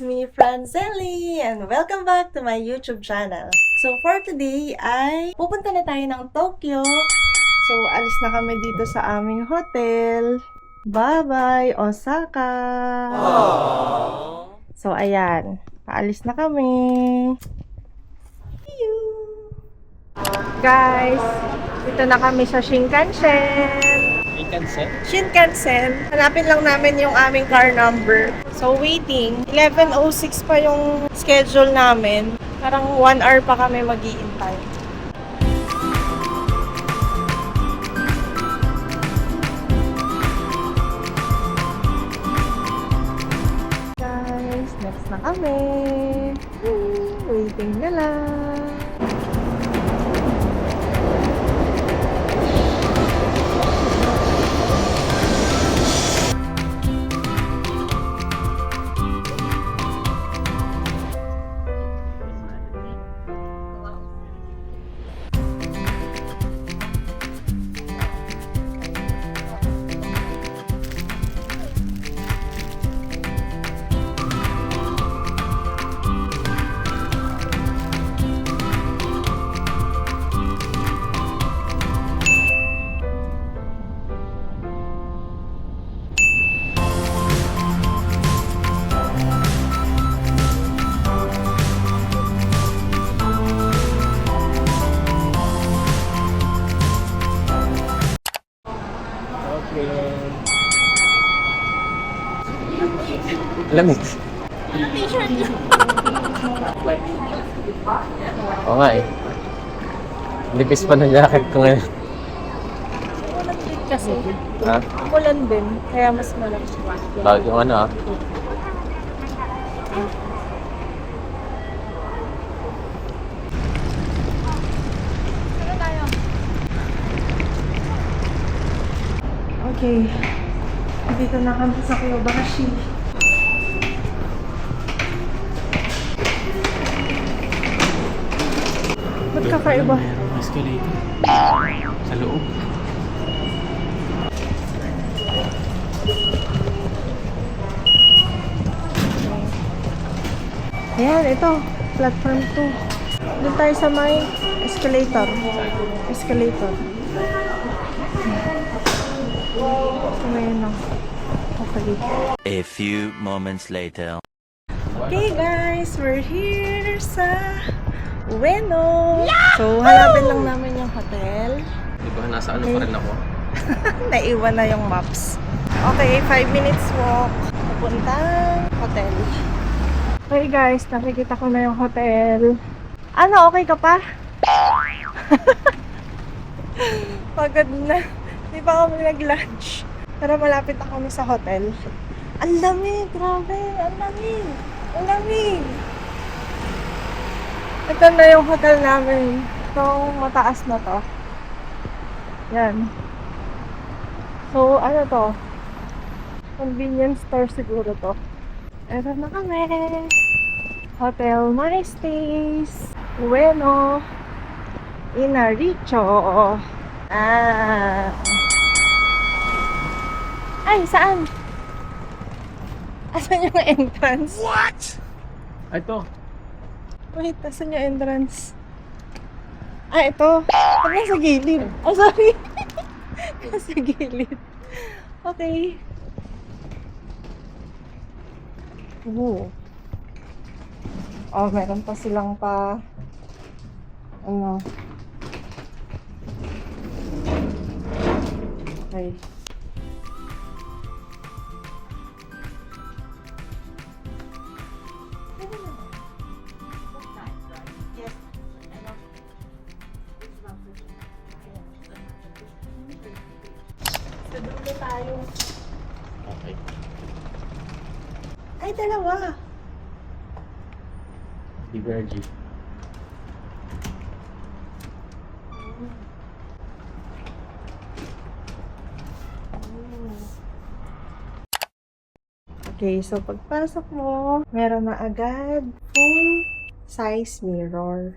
It's me, Franzelli, and welcome back to my YouTube channel. So for today ay pupunta na tayo ng Tokyo. So alis na kami dito sa aming hotel. Bye-bye, Osaka! Aww. So ayan, paalis na kami. See you! Guys, dito na kami sa Shinkansen. Shinkansen. Hanapin lang namin yung aming car number. So, waiting. 11:06 pa yung schedule namin. Parang 1 hour pa kami mag-iintay. Guys, next na kami. Waiting na lang. Lamig. T-shirt lang. Oo nga eh. Lipis pa ng jacket ko ngayon. Umulan din kasi. Ha? Umulan din. Kaya mas malakas. Bawal yung ano ah. Okay. Dito na kami sa Kyobashi. Ba't kakaiba? Escalator. Sa loob. Ayan, ito. Platform 2. Doon tayo sa may escalator. Escalator. So, ngayon na. Okay. A few moments later. Okay guys, we're here sa Ueno. So, hanapin lang namin yung hotel. Diba nasa ano pa rin ako? Naiwan na yung maps. Okay, 5 minutes walk. Papuntang hotel. Okay guys, nakikita ko na yung hotel. Ano, okay ka pa? Pagod na. Di pa kami nag-lunch. Pero malapit na kami sa hotel. Ang lamig, grabe. Ang lamig. Ang lamig. Ito na yung hotel namin. Itong mataas na to. Yan. So, ano to? Convenience store siguro to. Ito na kami. Hotel My Stays. Ueno. Inaricho. Ah. Ay, saan? Asan yung entrance? What? Ito. Wait, asan yung entrance? Ah, ito. Pag nasa gilid. Oh, sorry. Nasa gilid. Okay. Oh. Oh, meron pa silang ano. Okay. Dulo tayo. Okay. Ay, dalawa. Diverge. Okay, so pagpasok mo, meron na agad full size mirror.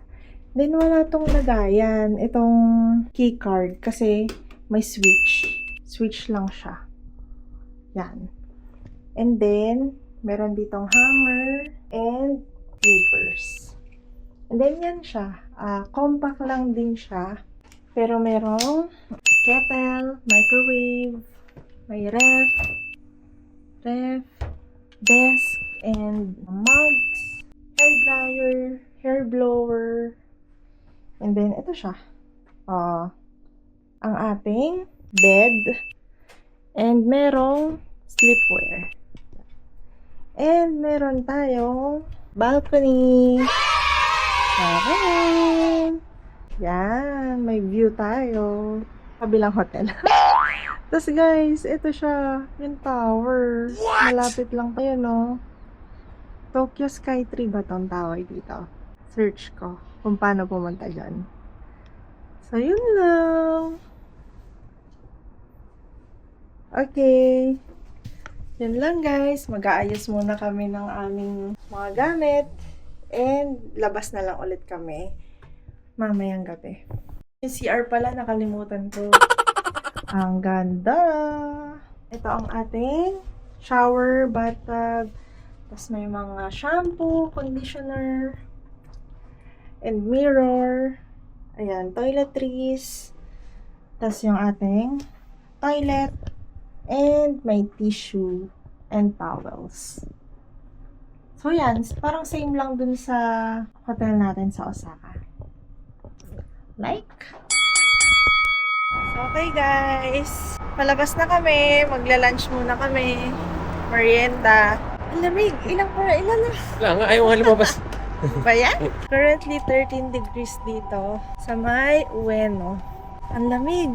Then wala tong lagayan, itong key card kasi may switch. Switch lang siya. Yan. And then, Meron ditong hammer and clippers. And then yan siya. Compact lang din siya. Pero merong kettle, microwave, may ref, desk, and mugs, hair dryer, hair blower. And then ito siya. Ang ating bed. And merong sleepwear. And meron tayong balcony. Ayan. Yan. May view tayo. Kabilang hotel. Tapos guys, ito siya. Yung tower. Malapit lang tayo, no? Tokyo Sky Tree ba itong tower dito? Search ko kung paano pumunta dyan. So, yun lang. Okay. Yun lang guys. Mag-aayos muna kami ng aming mga gamit. And labas na lang ulit kami mamayang gabi. Yung CR pala, nakalimutan ko. Ang ganda! Ito ang ating shower, bathtub. Tapos may mga shampoo, conditioner, and mirror. Ayan, toiletries. Tapos yung ating toilet. And may tissue and towels. So, yan. Parang same lang dun sa hotel natin sa Osaka. Like. So, okay guys. Palabas na kami. Magla-lunch muna kami. Merienda. Ang lamig. Ilan na? Wala nga, ayaw nga lumabas. Ba yan? Currently 13 degrees dito sa may Ueno. Ang lamig.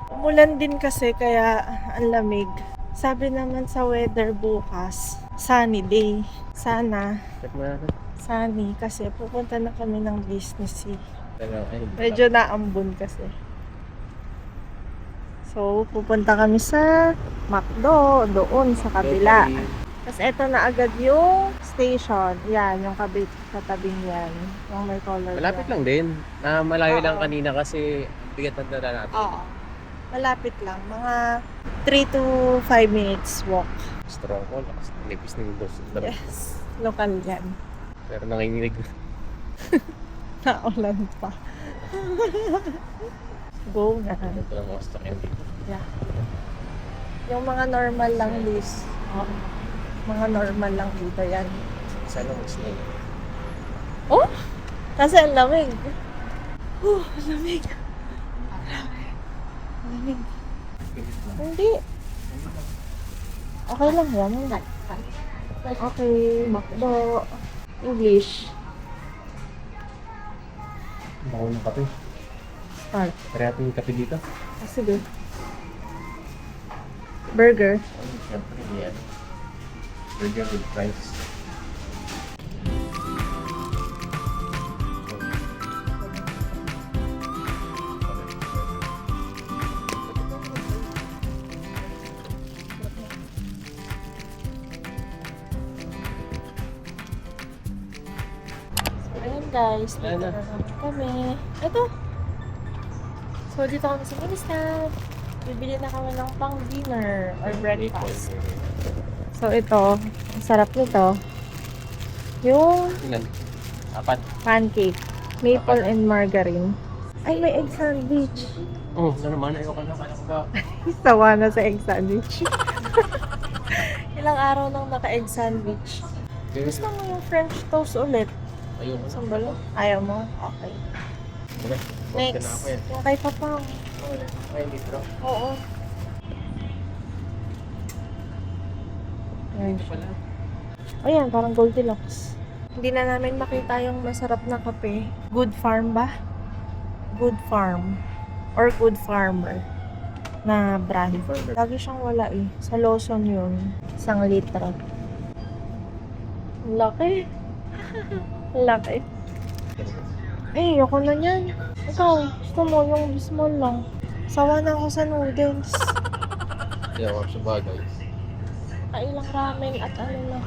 Umulan din kasi kaya ang lamig. Sabi naman sa weather bukas, sunny day. Sana, Check mo natin. sunny kasi pupunta na kami ng business eh. Ay, Medyo naambon kasi. So, pupunta kami sa McDo, doon sa kabila. Tapos eto na agad yung station. Yan, yung katabing yan. Yung may color. malapit yan. lang din. Malayo lang Oo. kanina kasi bigat ng dala natin. Oo. Malapit lang. Mga 3 to 5 minutes walk. Strong ko, lakas ng nipis ng boss. Yes. Lokal yan. Pero nanginginig. Naulan pa. Go na. Ito lang mga stock yan dito. Yeah. Yung mga normal lang list. Mga normal lang dito yan. Sana mas na yun. Oh! Kasi ang lamig. Oh, ang lamig. Ang lamig. Hindi. Okay lang yan. Okay. Makdo. English. Bako ng kape. Start. Kaya natin yung kape dito. Sige. Burger. Siyempre, yan. Burger with fries. Ayan guys, dito Ayan na na. naman kami. Ito. So, dito kami sa Ministan. Bibili na kami ng pang dinner or breakfast. So, ito. Ang sarap nito. Yung Ilan? Apat. pancake. Maple and margarine. Ay, may egg sandwich. Oh, na naman. Ayoko na. Kaya ko ba? Sawa na sa egg sandwich. Ilang araw nang naka-egg sandwich. Gusto mo yung French toast ulit? Ayoko na. Isang balon? Ayaw mo? Okay. Okay. Next. Na ako yan. Yung kay Papang. Ay, litro. Oo. Ayan. Wala. Ayan, parang Goldilocks. Hindi na namin makita yung masarap na kape. Good Farm ba? Good Farm. Or Good Farmer na brand. Lagi siyang wala eh. Sa Lawson yun. 1 litro. Ang laki. Ang laki. Eh, ayoko na yan. Ikaw, gusto mo yung small lang. Sawa na ako sa noodles. Ayoko sa bagay. Kailang ramen at ano na.